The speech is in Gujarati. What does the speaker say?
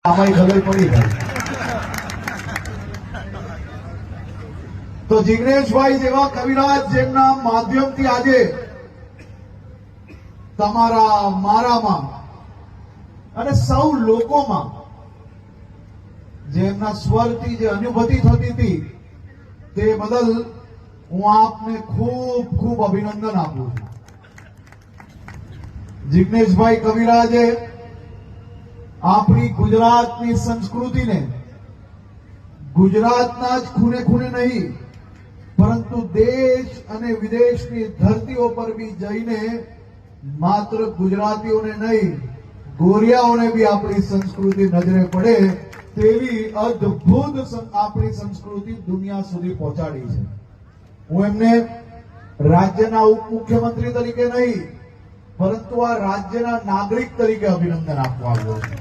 આમાં ખબર પડી ગઈ. તો જિગ્નેશભાઈ જેવા કવિરાજ જેમના માધ્યમથી આજે તમારા મારામાં અને સૌ લોકોમાં જેમના સ્વરથી જે અનુભૂતિ થતી હતી તે બદલ હું આપને ખૂબ ખૂબ અભિનંદન આપું છું. જિગ્નેશભાઈ કવિરાજે આપણી ગુજરાતની સંસ્કૃતિને ગુજરાતના જ ખૂણે ખૂણે નહીં પરંતુ દેશ અને વિદેશની ધરતીઓ પર બી જઈને માત્ર ગુજરાતીઓને નહીં ગોરિયાઓને બી આપણી સંસ્કૃતિ નજરે પડે તેવી અદ્ભુત આપણી સંસ્કૃતિ દુનિયા સુધી પહોંચાડી છે. હું એમને રાજ્યના ઉપમુખ્યમંત્રી તરીકે નહીં પરંતુ આ રાજ્યના નાગરિક તરીકે અભિનંદન આપવા આવ્યો છું.